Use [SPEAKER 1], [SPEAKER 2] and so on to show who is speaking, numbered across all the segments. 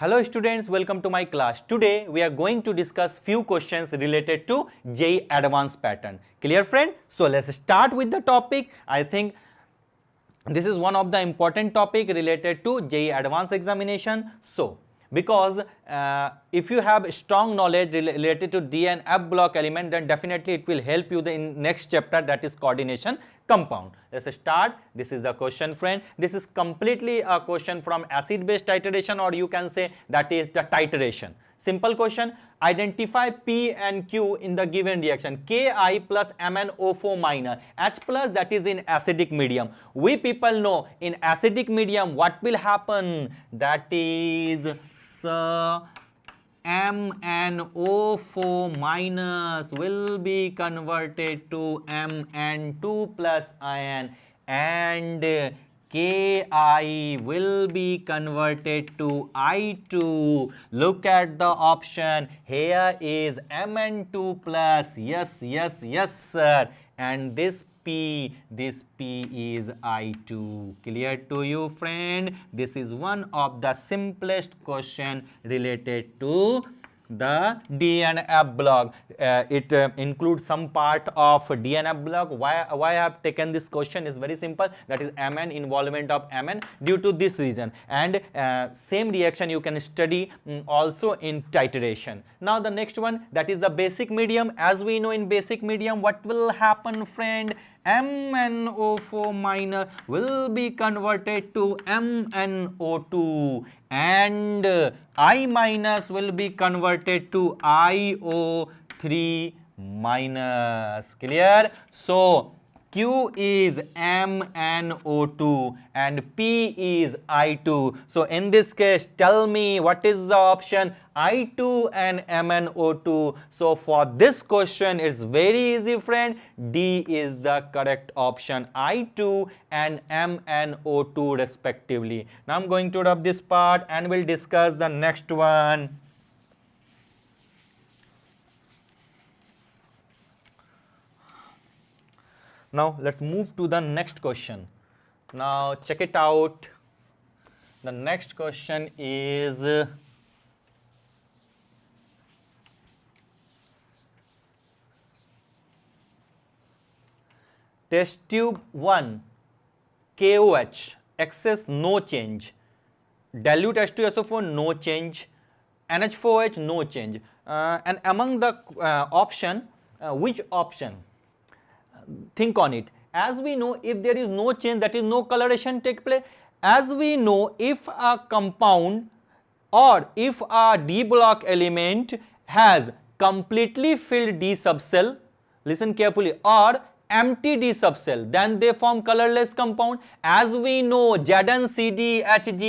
[SPEAKER 1] Hello students, welcome to my class. Today we are going to discuss few questions related to JEE Advanced pattern. Clear friend? So let's start with the topic. I think this is one of the important topic related to JEE Advanced examination. So because if you have strong knowledge related to D and F block element, then definitely it will help you in next chapter, that is coordination compound. Let's start. This is the question friend. This is completely a question from acid base titration, or you can say that is the titration. Simple question. Identify P and Q in the given reaction. Ki plus MnO4 minor H plus, that is in acidic medium. We people know in acidic medium what will happen, that is MnO4 minus will be converted to Mn2 plus ion, and Ki will be converted to I2. Look at the option. Here is Mn2 plus. Yes, sir. And this P is I2. Clear to you, friend? This is one of the simplest question related to the D and F block. It includes some part of D and F block. Why I have taken this question is very simple. That is Mn, involvement of Mn due to this reason. And same reaction you can study also in titration. Now the next one, that is the basic medium. As we know, in basic medium what will happen, friend? MnO4 minor will be converted to MnO2, and I minus will be converted to IO3 minus. Clear? So Q is MnO2 and P is I2. So in this case, tell me what is the option? I2 and MnO2. So for this question, it's very easy, friend. D is the correct option. I2 and MnO2 respectively. Now I'm going to wrap this part and we'll discuss the next one. Now let's move to the next question. Now check it out. The next question is test tube 1 KOH, excess no change, dilute H2SO4 no change, NH4OH no change, and among the option, which option? Think on it. As we know, if there is no change, that is no coloration take place. As we know, if a compound or if a D block element has completely filled D subcell, listen carefully, or empty D subcell, then they form colorless compound. As we know, ZnCdHg,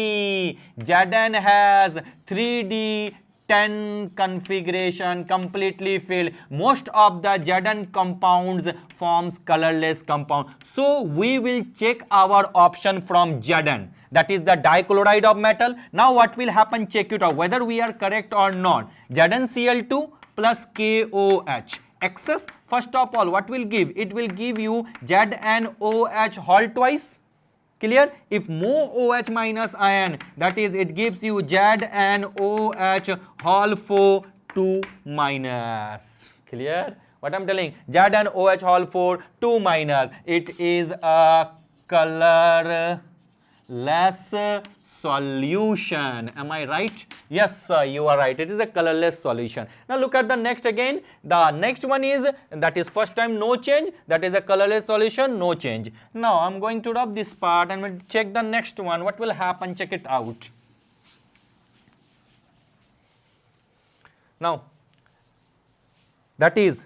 [SPEAKER 1] Zn has 3D 10 configuration, completely filled. Most of the Zn compounds forms colorless compound. So we will check our option from Zn, that is the dichloride of metal. Now what will happen? Check it out whether we are correct or not. ZnCl2 plus KOH. Excess, first of all, what will give? It will give you ZnOH whole twice. Clear? If more OH minus ion, that is it gives you ZnOH whole 4 2 minus. Clear? What I'm telling? ZnOH whole 4 2 minus. It is a colorless solution. Am I right? Yes, sir, you are right. It is a colorless solution. Now look at the next again. The next one is, that is first time no change, that is a colorless solution, no change. Now I'm going to rub this part and we'll check the next one. What will happen? Check it out. Now that is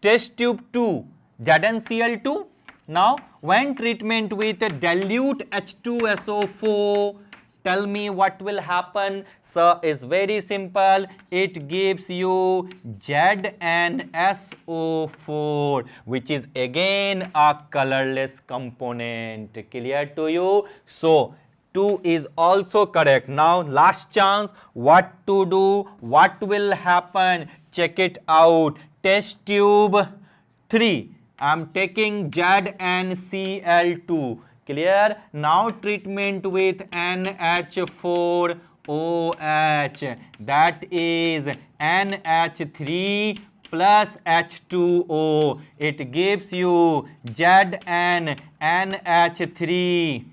[SPEAKER 1] test tube 2 ZnCl2. Now when treatment with dilute H2SO4, tell me what will happen. So it's very simple. It gives you ZnSO4, which is again a colorless component. Clear to you? So 2 is also correct. Now last chance. What to do? What will happen? Check it out. Test tube 3. I am taking ZnCl2. Clear? Now treatment with NH4 OH, that is NH3 plus H2O. It gives you ZnNH3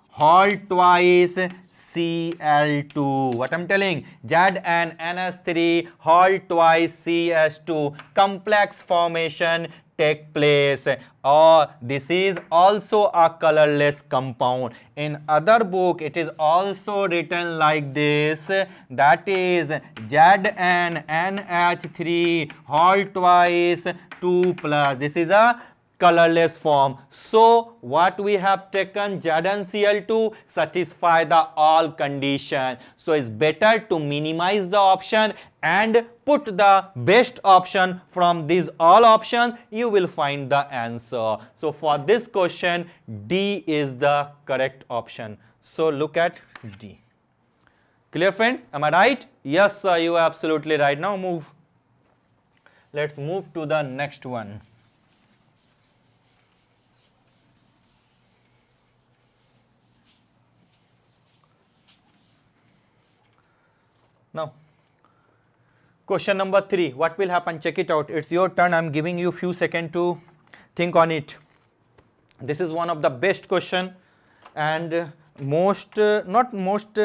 [SPEAKER 1] whole twice Cl2. What I'm telling? ZnNH3 whole twice CH2 complex formation take place, or this is also a colorless compound. In other book it is also written like this, that is ZnNH3 whole twice 2 plus. This is a colorless form. So what we have taken, ZnCl2 satisfy the all condition. So it's better to minimize the option and put the best option from these all options. You will find the answer. So for this question, D is the correct option. So look at D. Clear, friend? Am I right? Yes, sir, you are absolutely right. Now move. Let's move to the next one. Now, question number 3. What will happen? Check it out. It's your turn. I'm giving you few seconds to think on it. This is one of the best question and most not most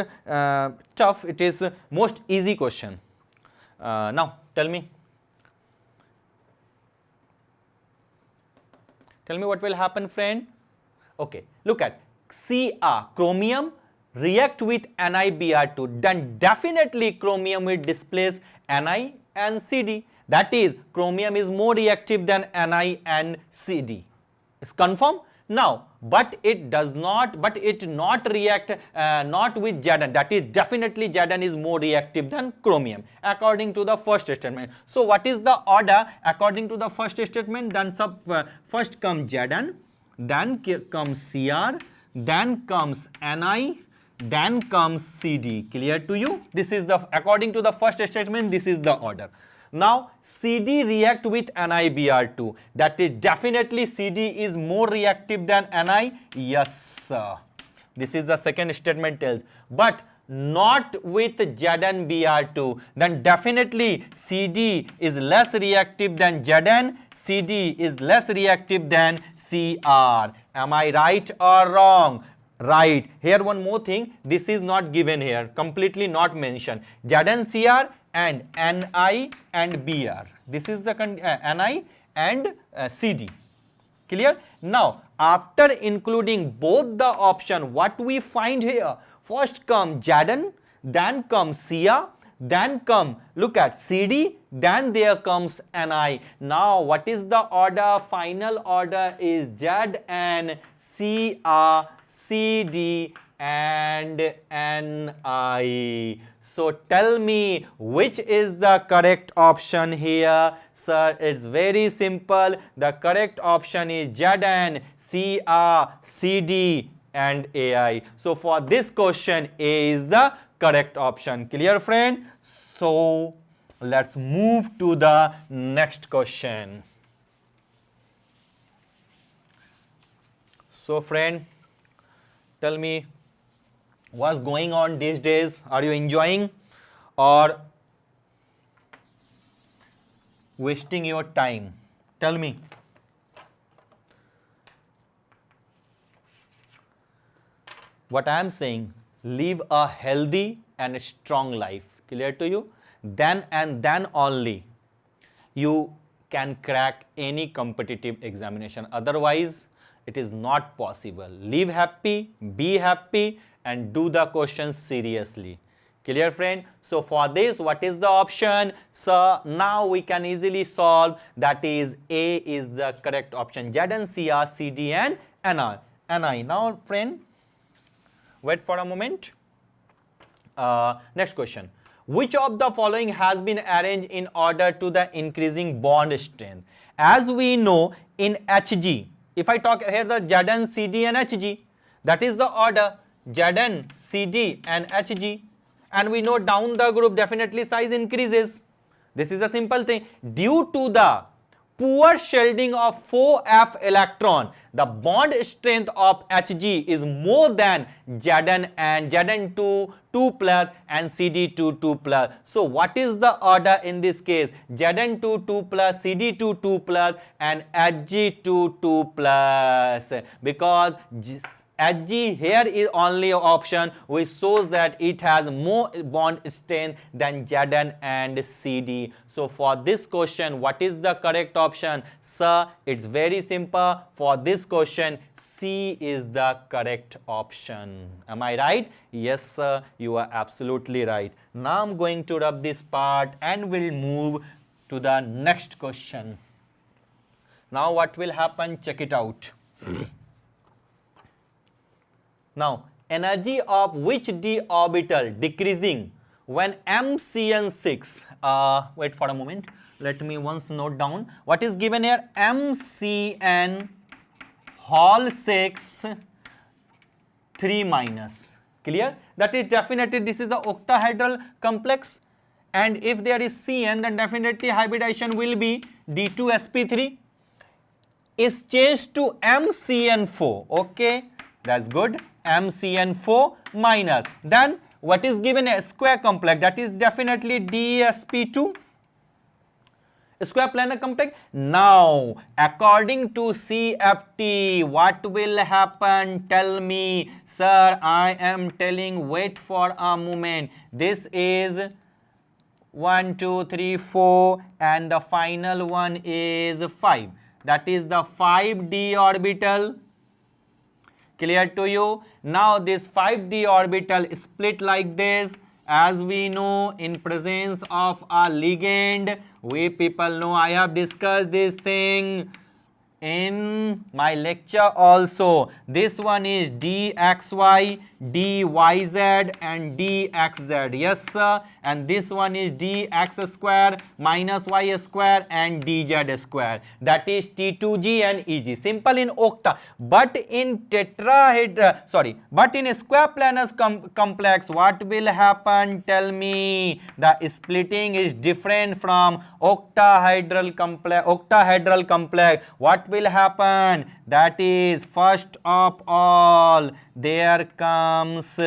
[SPEAKER 1] tough. It is most easy question. Now, tell me what will happen, friend. Okay, look at Cr, chromium react with NiBr2, then definitely chromium will displace Ni and Cd. That is, chromium is more reactive than Ni and Cd. It's confirmed. Now, but it does not, but it not react not with Zn. That is, definitely Zn is more reactive than chromium according to the first statement. So what is the order according to the first statement? Then first comes Zn, then comes Cr, then comes Ni, then comes Cd. Clear to you? This is the, according to the first statement, this is the order. Now Cd react with NiBr2. That is, definitely Cd is more reactive than Ni. Yes, sir. This is the second statement tells. But not with ZnBr2. Then definitely Cd is less reactive than Zn. Cd is less reactive than Cr. Am I right or wrong? Right. Here one more thing, this is not given here, completely not mentioned. ZnCr and Ni and Br. This is the Ni and Cd. Clear? Now, after including both the option, what we find here? First come Zn, then comes Cr, then come, look at Cd, then there comes Ni. Now, what is the order? Final order is Zn, Cr, Cd and Ni. So tell me which is the correct option here. Sir, it's very simple. The correct option is Zn, Cr, Cd and Ai. So for this question, A is the correct option. Clear, friend? So let's move to the next question. So friend, tell me what's going on these days. Are you enjoying or wasting your time? Tell me. What I am saying, live a healthy and strong life. Clear to you? Then and then only you can crack any competitive examination. Otherwise, it is not possible. Live happy, be happy and do the questions seriously. Clear, friend? So for this, what is the option? So now we can easily solve. That is, A is the correct option. Zn, Cr, Cd and Ni. Now friend, wait for a moment. Next question. Which of the following has been arranged in order to the increasing bond strength? As we know in Hg, if I talk here the Zn, Cd and Hg, that is the order Zn, Cd and Hg, and we know down the group definitely size increases. This is a simple thing. Due to the poor shielding of 4f electron, the bond strength of Hg is more than Zn and Zn2 2 plus and Cd2 2 plus. So what is the order in this case? Zn2 2 plus, Cd2 2 plus and Hg2 2 plus, because Hg here is only option which shows that it has more bond strength than Zn and Cd. So for this question, what is the correct option? Sir, it's very simple. For this question, C is the correct option. Am I right? Yes, sir, you are absolutely right. Now I'm going to rub this part and we'll move to the next question. Now what will happen? Check it out. Now, energy of which d orbital decreasing when MCN6, wait for a moment, let me once note down what is given here. MCN whole 6 3 minus, clear? That is definitely this is the octahedral complex, and if there is CN, then definitely hybridization will be D2sp3 is changed to MCN4. Okay, that's good. MCN4 minus, then what is given a square complex, that is definitely DSP2 square planar complex. Now according to CFT, what will happen? Tell me. Sir, I am telling, wait for a moment. This is 1 2 3 4 and the final one is 5, that is the 5d orbital. Clear to you? Now this 5d orbital split like this. As we know, in presence of a ligand, we people know, I have discussed this thing in my lecture also. This one is dxy, dyz and dxz. Yes, sir. And this one is dx square minus y square and dz square. That is T2g and Eg. Simple in octa. But in tetrahedral, but in a square planar complex, what will happen? Tell me. The splitting is different from octahedral complex. What will happen? That is, first of all, there comes,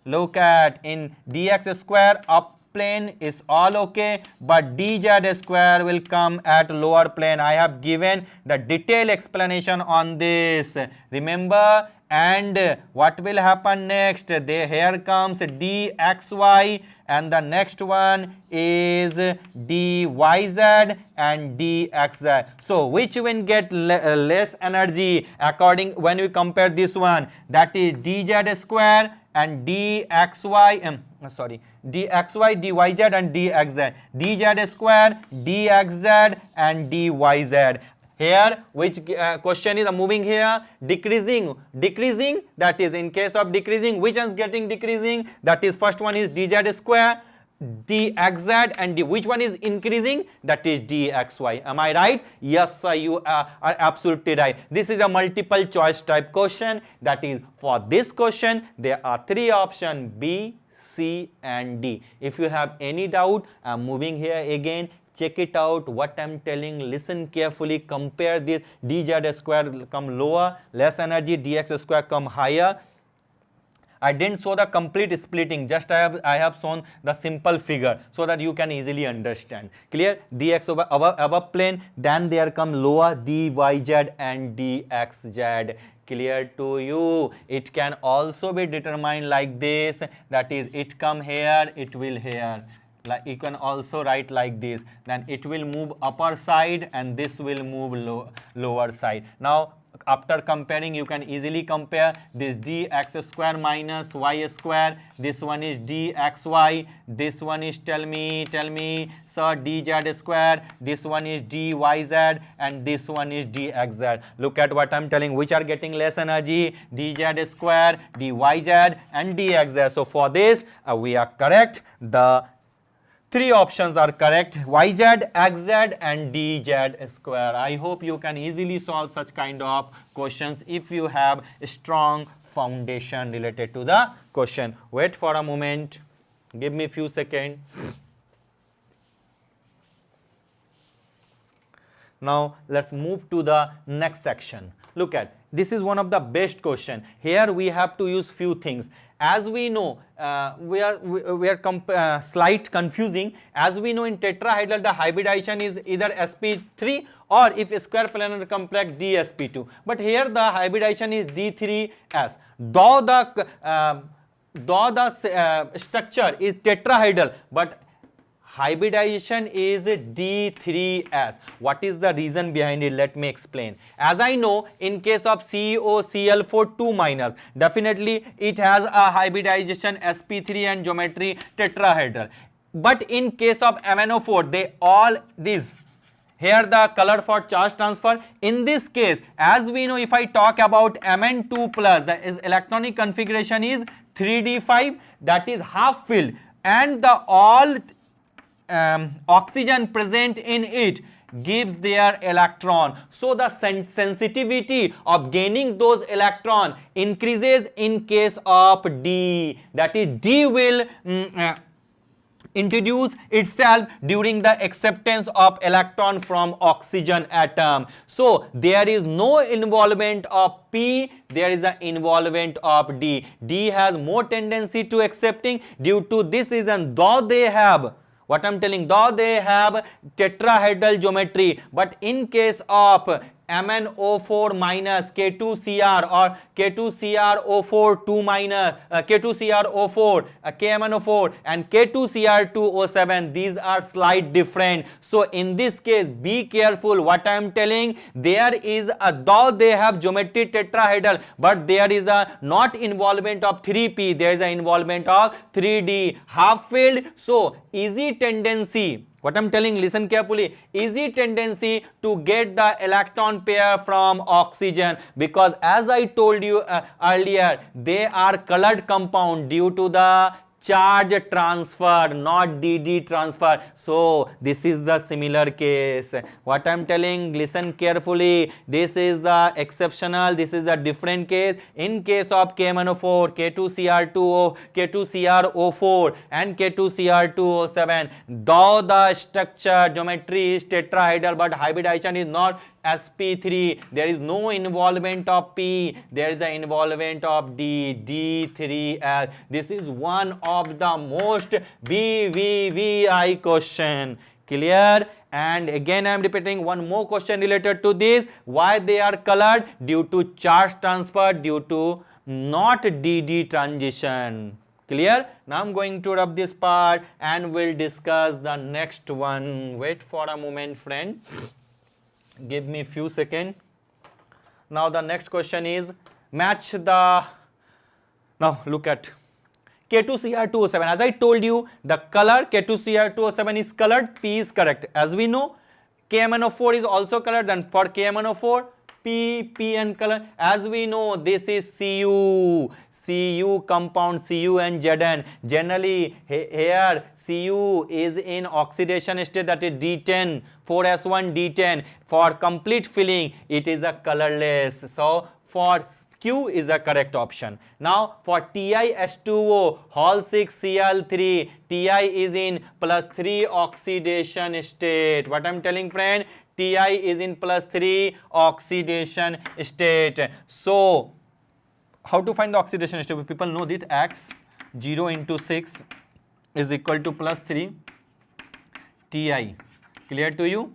[SPEAKER 1] look at, in dx square up plane is all okay, but dz square will come at lower plane. I have given the detailed explanation on this, remember. And what will happen next? Here comes dxy and the next one is dyz and dxz. So which will get less energy according when we compare this one? That is dz square and dxy, dxy, dyz and dxz. dz square, dxz and dyz. Here, which question is moving here? Decreasing. That is, in case of decreasing, which one is getting decreasing? That is, first one is dz square, dxz, and which one is increasing? That is dxy. Am I right? Yes, sir, you are absolutely right. This is a multiple choice type question. That is, for this question, there are three options: B, C, and D. If you have any doubt, I am moving here again. Check it out what I am telling, listen carefully, compare this. dz square come lower, less energy, dx square come higher. I didn't show the complete splitting, just I have shown the simple figure so that you can easily understand. Clear? dx over above plane, then there come lower dyz and dxz. Clear to you? It can also be determined like this, that is, it come here, it will here. Like you can also write like this, then it will move upper side and this will move lower side. Now after comparing, you can easily compare this dx square minus y square. This one is dxy. This one is, tell me, sir, dz square. This one is dyz and this one is dxz. Look at what I'm telling. Which are getting less energy? dz square, dyz and dxz. So for this, we are correct. The three options are correct: yz, xz and dz square. I hope you can easily solve such kind of questions if you have a strong foundation related to the question. Wait for a moment. Give me a few seconds. Now let's move to the next section. Look at, this is one of the best question. Here we have to use few things. As we know, we are slight confusing. As we know, in tetrahedral the hybridization is either sp3 or if square planar complex dsp2. But here the hybridization is d3s. Though the structure is tetrahedral, but hybridization is D3S. What is the reason behind it? Let me explain. As I know, in case of COCl4 2 minus, definitely it has a hybridization sp3 and geometry tetrahedral. But in case of MnO4, they all these. Here the color for charge transfer. In this case, as we know, if I talk about Mn2 plus, the electronic configuration is 3d5, that is half filled, and the all oxygen present in it gives their electron. So the sensitivity of gaining those electron increases in case of D. That is, D will introduce itself during the acceptance of electron from oxygen atom. So there is no involvement of P, there is an involvement of D. D has more tendency to accepting. Due to this reason, though they have, what I'm telling, though they have tetrahedral geometry, but in case of MnO4 minus K2Cr or K2CrO4 2 minus K2CrO4 KMnO4 and K2Cr2O7, these are slight different. So in this case, be careful what I am telling. There is a, though they have geometry tetrahedral, but there is a not involvement of 3p, there is an involvement of 3d half filled. So easy tendency, what I'm telling, listen carefully, easy tendency to get the electron pair from oxygen, because as I told you earlier, they are colored compound due to the charge transfer, not DD transfer. So this is the similar case. What I am telling, listen carefully, this is the exceptional, this is the different case. In case of KMnO4, K2Cr2O, K2CrO4 and K2Cr2O7, though the structure geometry is tetrahedral, but hybridization is not sp3, there is no involvement of P, there is the involvement of D, D3L. This is one of the most BVVI question. Clear? And again I am repeating one more question related to this. Why they are colored? Due to charge transfer, due to not DD transition. Clear? Now I am going to rub this part and we'll discuss the next one. Wait for a moment, friend. Give me few seconds. Now the next question is match the, now look at K2Cr2O7. As I told you, the color K2Cr2O7 is colored, P is correct. As we know, KMnO4 is also colored, then for KMnO4 P and color. As we know, this is Cu compound, Cu and Zn. Generally here Cu is in oxidation state, that is D10, 4s1 D10. For complete filling, it is a colorless. So for Q is the correct option. Now for TiS2O, Hol 6 Cl3, Ti is in +3 oxidation state. What I am telling, friend, Ti is in +3 oxidation state. So how to find the oxidation state? People know that X 0 into 6 is equal to +3 Ti. Clear to you?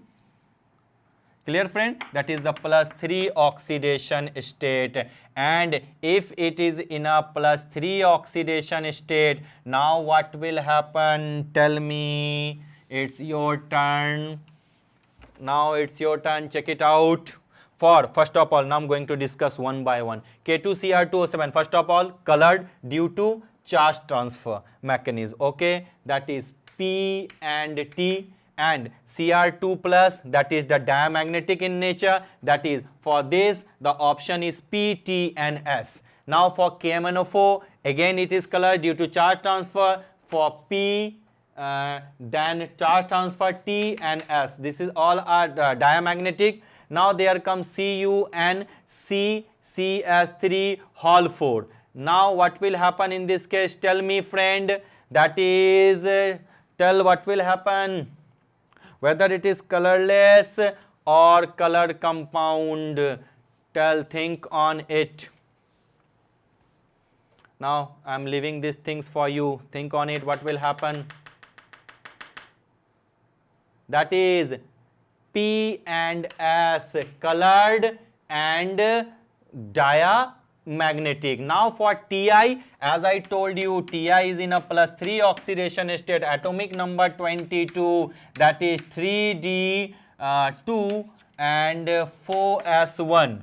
[SPEAKER 1] Clear, friend? That is the +3 oxidation state. And if it is in a +3 oxidation state, now what will happen? Tell me. It's your turn. Now it's your turn. Check it out. For first of all, now I'm going to discuss one by one. K2Cr2O7, first of all, colored due to charge transfer mechanism. Okay, that is P and T. And Cr2 plus, that is the diamagnetic in nature, that is for this the option is P, T and S. Now for KMnO4, again it is colored due to charge transfer. For P, then charge transfer T and S. This is all are diamagnetic. Now there comes Cu and C, CS3 Hol 4. Now what will happen in this case? Tell me, friend. That is, tell what will happen. Whether it is colorless or colored compound? Think on it. Now I am leaving these things for you. Think on it. What will happen? That is P and S, colored and diamagnetic. Now for Ti, as I told you, Ti is in a +3 oxidation state, atomic number 22, that is 3D2 and 4S1.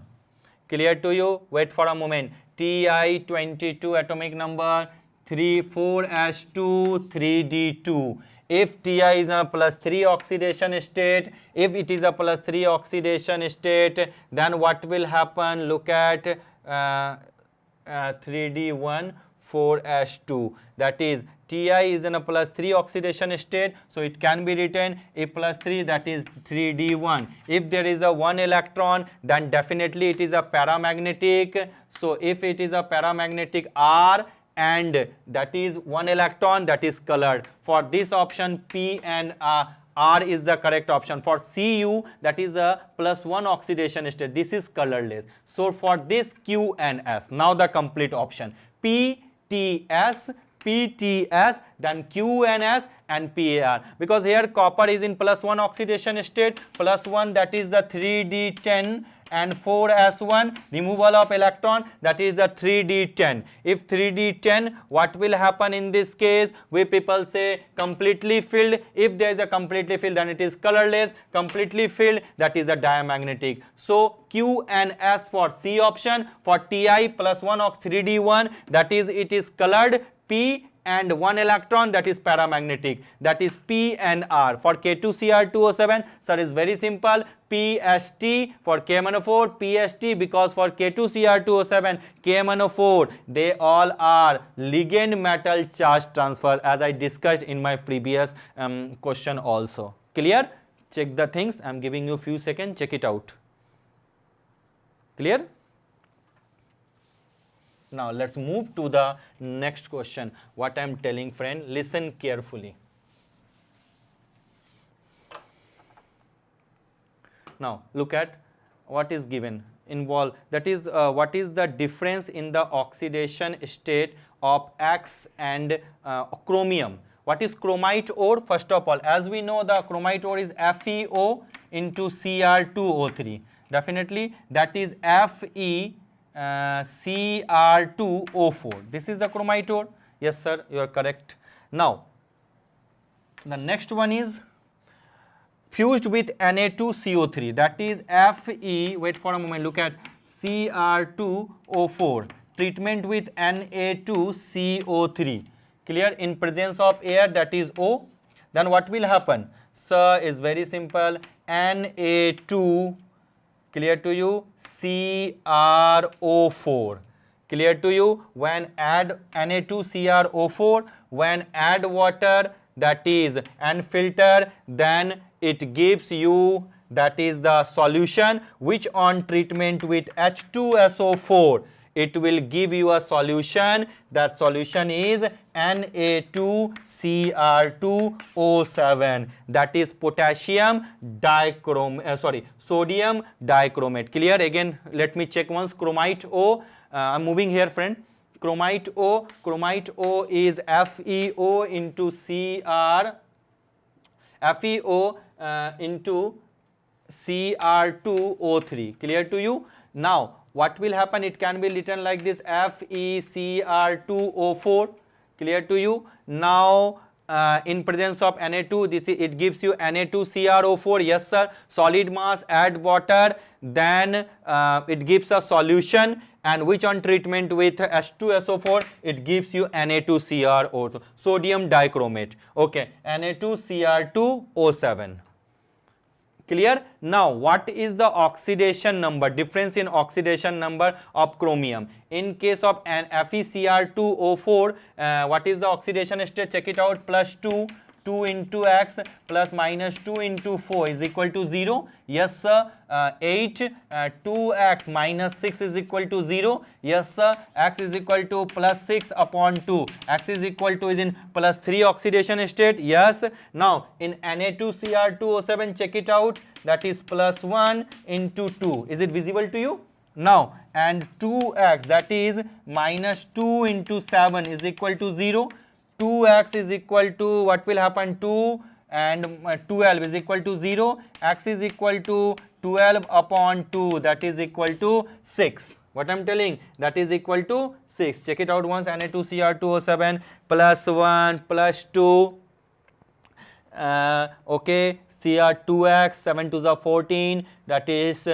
[SPEAKER 1] Clear to you? Wait for a moment. Ti 22 atomic number, 4S2, 3D2. If Ti is a +3 oxidation state, if it is a +3 oxidation state, then what will happen? Look at 3D1, 4S2. That is Ti is in a +3 oxidation state, so it can be written a +3, that is 3D1. If there is a 1 electron, then definitely it is a paramagnetic. So if it is a paramagnetic R and that is 1 electron, that is colored. For this option, P and R is the correct option. For Cu, that is a +1 oxidation state, this is colorless. So for this, Q and S. Now the complete option, PTS, PTS, then QNS and PAR. Because here copper is in +1 oxidation state, +1, that is the 3D10, and 4S1, removal of electron, that is the 3D10. If 3D10, what will happen in this case? We people say completely filled. If there is a completely filled, then it is colorless. Completely filled, that is a diamagnetic. So Q and S for C option. For Ti +1 of 3D1, that is it is colored. P and 1 electron, that is paramagnetic, that is P and R. For K2Cr2O7, sir, is very simple, PST. For KMnO4, PST, because for K2Cr2O7, KMnO4, they all are ligand metal charge transfer, as I discussed in my previous question also. Clear? Check the things. I am giving you few seconds, check it out. Clear? Now let's move to the next question. What I am telling, friend, listen carefully. Now look at what is given. Involve, that is what is the difference in the oxidation state of X and chromium. What is chromite ore? First of all, as we know, the chromite ore is FeO into Cr2O3. Definitely that is Fe Cr2O4. This is the chromite ore. Yes sir, you are correct. Now the next one is fused with Na2CO3, that is Fe, wait for a moment, look at Cr2O4, treatment with Na2CO3, clear, in presence of air, that is O. Then what will happen? Sir, is very simple, Na2, clear to you, CrO4, clear to you. When add Na2CrO4, when add water, that is, and filter, then it gives you, that is the solution, which on treatment with H2SO4, it will give you a solution. That solution is Na2Cr2O7, that is potassium dichromate, sodium dichromate. Clear? Again, let me check once. Chromite O, I'm moving here, friend. Chromite O is FeO into FeO into Cr2O3. Clear to you? Now what will happen? It can be written like this, FeCr2O4. Clear to you? Now in presence of Na2, it gives you Na2CrO4. Yes sir. Solid mass, add water, then it gives a solution, and which on treatment with H2SO4, it gives you Na2CrO2, sodium dichromate. Okay, Na2Cr2O7. Clear? Now what is the oxidation number, difference in oxidation number of chromium? In case of an FeCr2O4, what is the oxidation state? Check it out, +2, 2 into x plus minus 2 into 4 is equal to 0. Yes, sir. 8, 2x minus 6 is equal to 0. Yes, sir. X is equal to plus 6 upon 2. X is equal to is in plus 3 oxidation state. Yes. Now, in Na2Cr2O7, check it out. That is plus 1 into 2. Is it visible to you? Now, and 2x, that is minus 2 into 7 is equal to 0. 2x is equal to, what will happen, 2 and 12 is equal to 0. X is equal to 12 upon 2, that is equal to 6. What I am telling, that is equal to 6. Check it out once. Na2Cr2O7 plus 1 plus 2. Okay, Cr2x, 7 to the 14, that is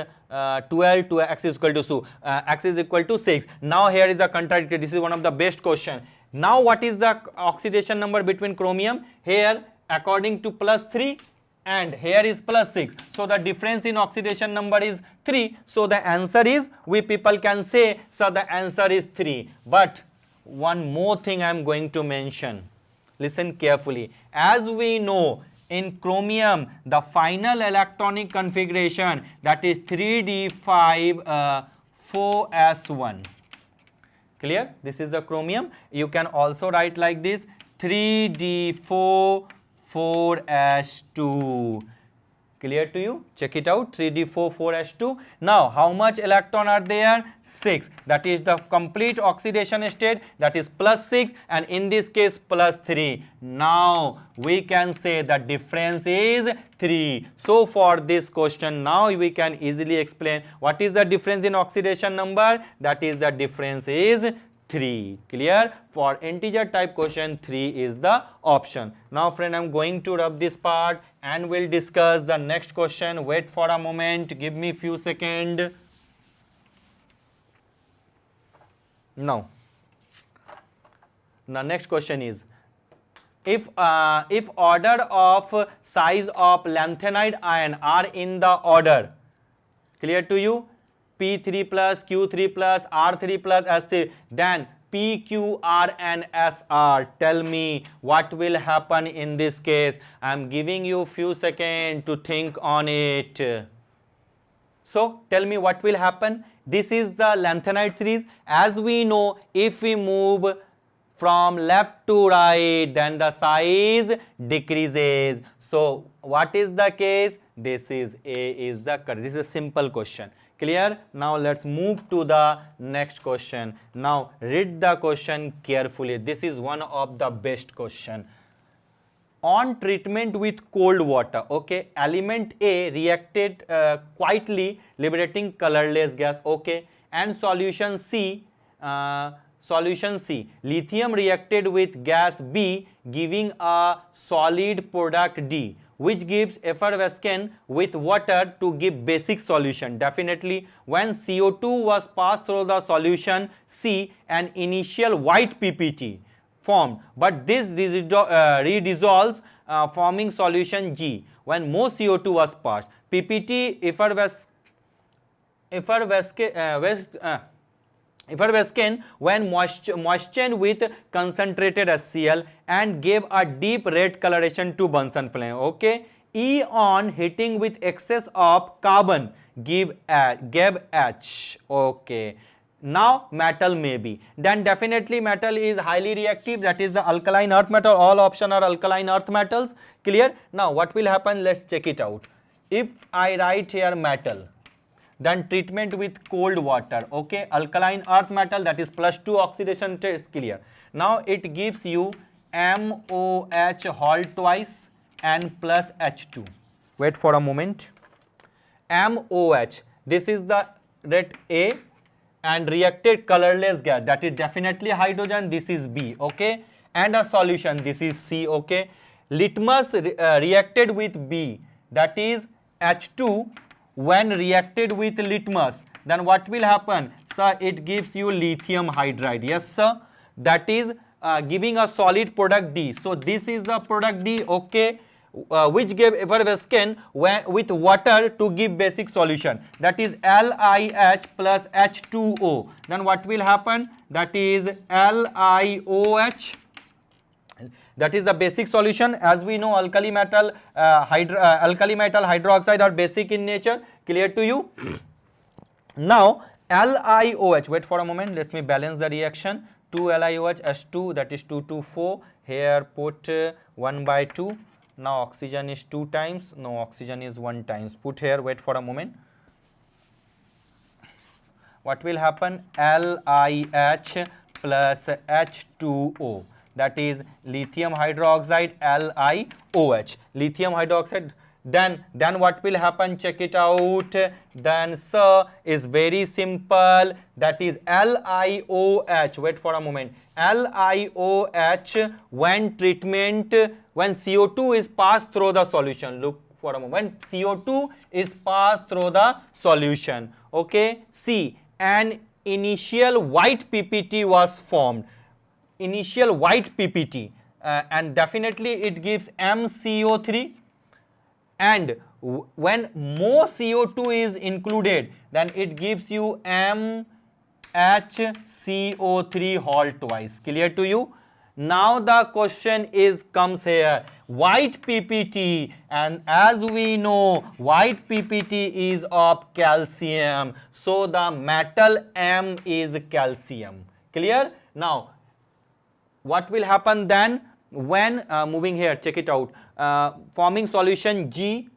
[SPEAKER 1] 12 to x is equal to x is equal to 6. Now here is the contradictory. This is one of the best question. Now what is the oxidation number between chromium? Here according to plus 3 and here is plus 6. So the difference in oxidation number is 3. So the answer is, we people can say, so the answer is 3. But one more thing I am going to mention. Listen carefully. As we know, in chromium, the final electronic configuration, that is 3d5 4s1. Clear? This is the chromium. You can also write like this, 3d4 4s2. Clear to you? Check it out, 3d4 4s2. Now, how much electron are there? 6. That is the complete oxidation state, that is plus 6, and in this case plus 3. Now, we can say the difference is 3. So, for this question, now we can easily explain what is the difference in oxidation number. That is the difference is 3. Clear? For integer type question, 3 is the option. Now friend, I am going to rub this part and we'll discuss the next question. Wait for a moment, give me few seconds. Now, the next question is, if order of size of lanthanide ion are in the order, clear to you, P3 plus, Q3 plus, R3 plus, S3, then P, Q, R and S are. Tell me what will happen in this case. I am giving you few seconds to think on it. So, tell me what will happen. This is the lanthanide series. As we know, if we move from left to right, then the size decreases. So, what is the case? This is A is the correct. This is a simple question. Clear? Now let's move to the next question. Now read the question carefully. This is one of the best question. On treatment with cold water, okay, element A reacted quietly, liberating colorless gas, okay, and solution C, lithium reacted with gas B, giving a solid product D, which gives effervescence with water to give basic solution. Definitely, when CO2 was passed through the solution C, an initial white PPT formed, but this redissolves, forming solution G. When more CO2 was passed, PPT effervescent when moistened with concentrated HCl and gave a deep red coloration to Bunsen flame. Okay, E on heating with excess of carbon gave H. Okay, now metal may be, then definitely metal is highly reactive, that is the alkaline earth metal. All option are alkaline earth metals. Clear? Now what will happen? Let's check it out. If I write here metal, then treatment with cold water, okay, alkaline earth metal, that is +2 oxidation state is clear. Now it gives you MOH halt twice and plus H2. Wait for a moment. MOH, this is the red A, and reacted colorless gas, that is definitely hydrogen, this is B, okay, and a solution, this is C, okay. Litmus reacted with B, that is H2. When reacted with litmus, then what will happen? Sir, it gives you lithium hydride. Yes, sir. That is giving a solid product D. So, this is the product D, okay, which gave effervescence with water to give basic solution. That is LiH plus H2O. Then what will happen? That is LiOH. That is the basic solution. As we know, alkali metal hydroxide are basic in nature. Clear to you? Now LiOH, wait for a moment, let me balance the reaction. 2 LiOH H2, that is 2 to 4. Here put 1 by 2. Now oxygen is 2 times, no, oxygen is 1 times. Put here, wait for a moment. What will happen? LiH plus H2O, that is lithium hydroxide, LiOH, lithium hydroxide. Then what will happen? Check it out. Then sir, is very simple, that is LiOH, wait for a moment, LiOH when treatment, when CO2 is passed through the solution, look for a moment, when CO2 is passed through the solution, okay, see, an initial white PPT was formed, initial white PPT, and definitely it gives MCO3, and when more CO2 is included, then it gives you MHCO3 whole twice. Clear to you? Now the question comes here, white PPT, and as we know, white PPT is of calcium, so the metal M is calcium. Clear? Now what will happen then when moving here, check it out, forming solution G,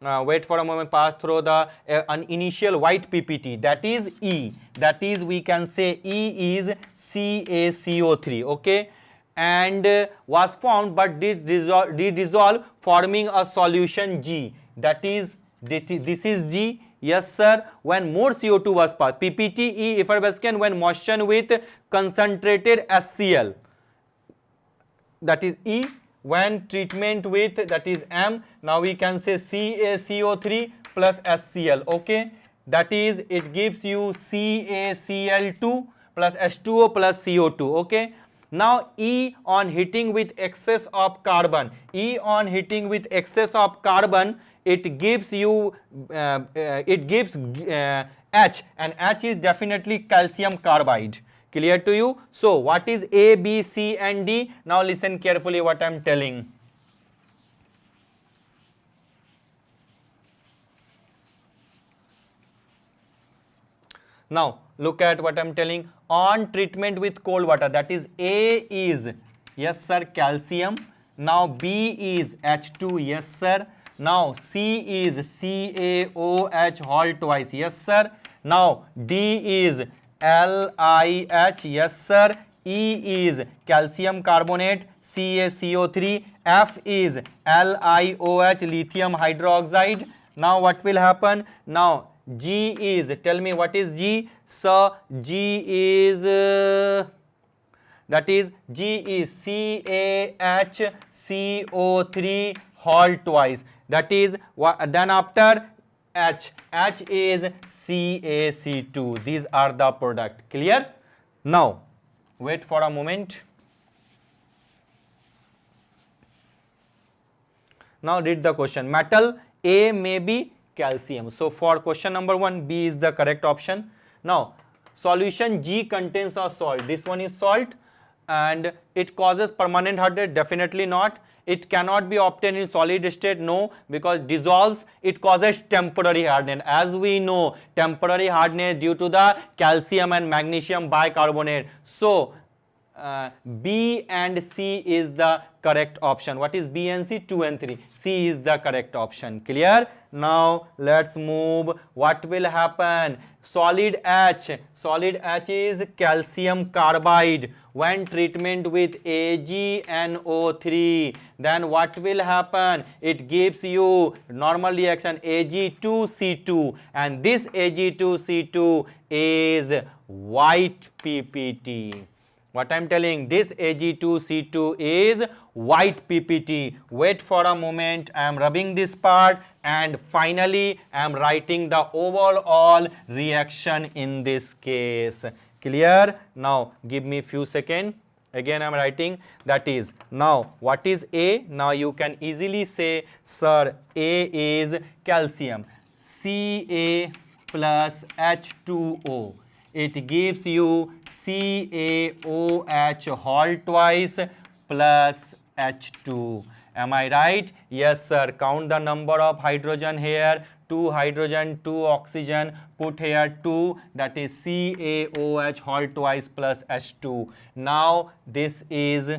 [SPEAKER 1] wait for a moment, pass through the an initial white PPT, that is E, that is we can say E is CaCO3, okay, and was formed but did dissolve forming a solution G, that is this is G. Yes sir, when more CO2 was passed, PPT E effervescent when moistened with concentrated HCl, that is E, when treatment with, that is M. Now we can say CaCO3 plus HCl, okay, that is it gives you CaCl2 plus H2O plus CO2, okay. Now E on hitting with excess of carbon, E on hitting with excess of carbon, it gives you H, and H is definitely calcium carbide. Clear to you? So what is A, B, C and D? Now listen carefully what I am telling. Now look at what I am telling. On treatment with cold water, that is A is, yes sir, calcium. Now B is H2, yes sir. Now C is CaOH whole twice, yes sir. Now D is LiH, yes sir. E is calcium carbonate, CaCO3. F is LiOH, lithium hydroxide. Now what will happen? Now G is, tell me what is G? So G is that is G is CaHCO3 whole twice, that is then after H is CaC2. These are the product. Clear? Now wait for a moment. Now read the question. Metal A may be calcium. So for question number 1, B is the correct option. Now solution G contains a salt. This one is salt, and it causes permanent hardness. Definitely not. It cannot be obtained in solid state, no, because dissolves, it causes temporary hardness. As we know, temporary hardness due to the calcium and magnesium bicarbonate. So B and C is the correct option. What is B and C? 2 and 3. C is the correct option. Clear? Now let's move. What will happen? Solid H. Solid H is calcium carbide. When treatment with AgNO3, then what will happen? It gives you normal reaction Ag2C2, and this Ag2C2 is white PPT. What I am telling, this Ag2C2 is white PPT. Wait for a moment, I am rubbing this part, and finally I am writing the overall reaction in this case. Clear? Now give me few seconds. Again I am writing, that is, now what is A? Now you can easily say, sir, A is calcium, Ca plus H2O. It gives you CaOH whole twice plus H2. Am I right? Yes, sir. Count the number of hydrogen here. 2 hydrogen, 2 oxygen. Put here 2. That is CaOH whole twice plus H2. Now this is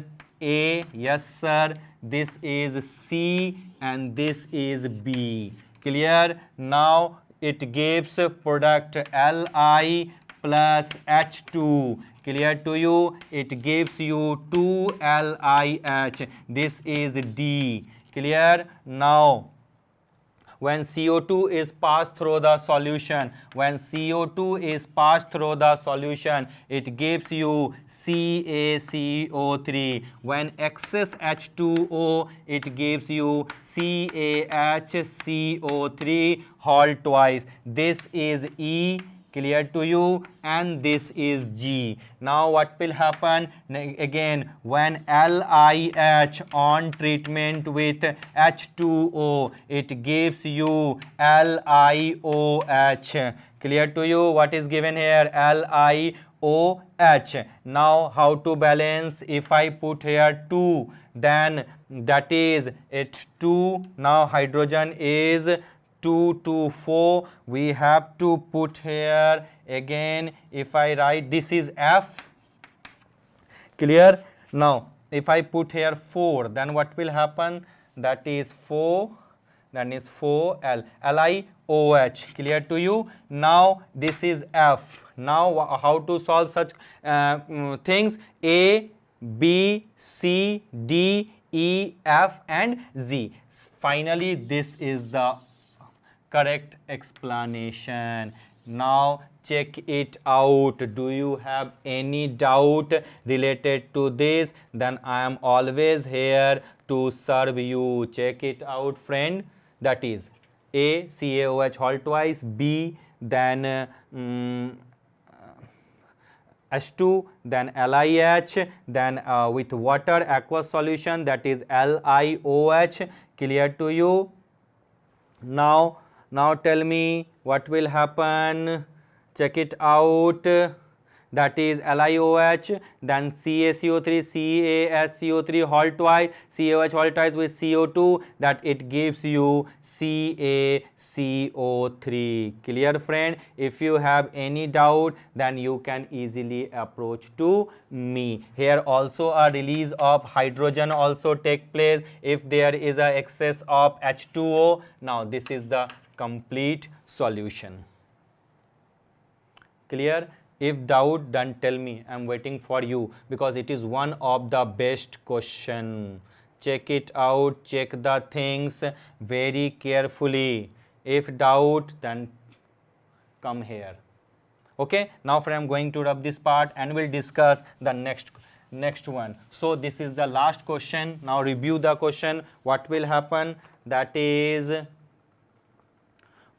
[SPEAKER 1] A. Yes, sir. This is C and this is B. Clear? Now it gives product Li plus H2. Clear to you? It gives you 2LiH. This is D. Clear? Now when CO2 is passed through the solution, it gives you CaCO3. When excess H2O, it gives you CaHCO3 whole twice. This is E. Clear to you? And this is G. Now what will happen? Again, when LiH on treatment with H2O, it gives you LiOH. Clear to you? What is given here? LiOH. Now how to balance? If I put here 2, then that is it 2. Now hydrogen is 2 to 4. We have to put here again. If I write, this is F. Clear? Now if I put here 4, then what will happen? That is 4, then is 4L, LiOH. Clear to you? Now this is F. Now how to solve such things? A, B, C, D, E, F and Z. Finally this is the correct explanation. Now check it out. Do you have any doubt related to this? Then I am always here to serve you. Check it out, friend. That is A, CaOH whole twice, B, then H2, then LiH, then with water aqueous solution, that is LiOH. Clear to you? Now tell me what will happen. Check it out. That is LiOH, then CaCO3, CaHCO3 whole twice, CaOH whole twice with CO2, that it gives you CaCO3. Clear, friend? If you have any doubt, then you can easily approach to me. Here also a release of hydrogen also take place if there is a excess of H2O. Now this is the complete solution. Clear? If doubt, then tell me. I am waiting for you because it is one of the best question. Check it out. Check the things very carefully. If doubt, then come here. Okay. Now, friend, I am going to wrap this part and we'll discuss the next one. So this is the last question. Now review the question. What will happen? That is,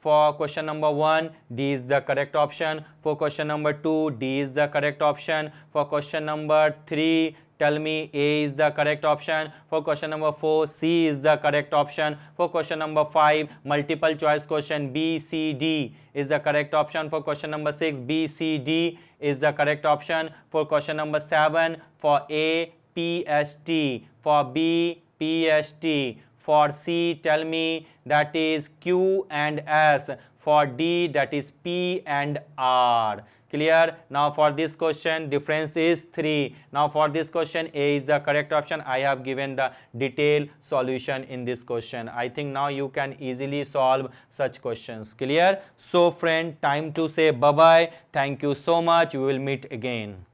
[SPEAKER 1] for question number 1, D is the correct option. For question number 2, D is the correct option. For question number 3, tell me A is the correct option. For question number 4, C is the correct option. For question number 5, multiple choice question, B, C, D is the correct option. For question number 6, B, C, D is the correct option. For question number 7, for A, P, S, T. For B, P, S, T. For C, tell me that is Q and S. For D, that is P and R. Clear? Now for this question, difference is 3. Now for this question, A is the correct option. I have given the detailed solution in this question. I think now you can easily solve such questions. Clear? So friend, time to say bye-bye. Thank you so much. We will meet again.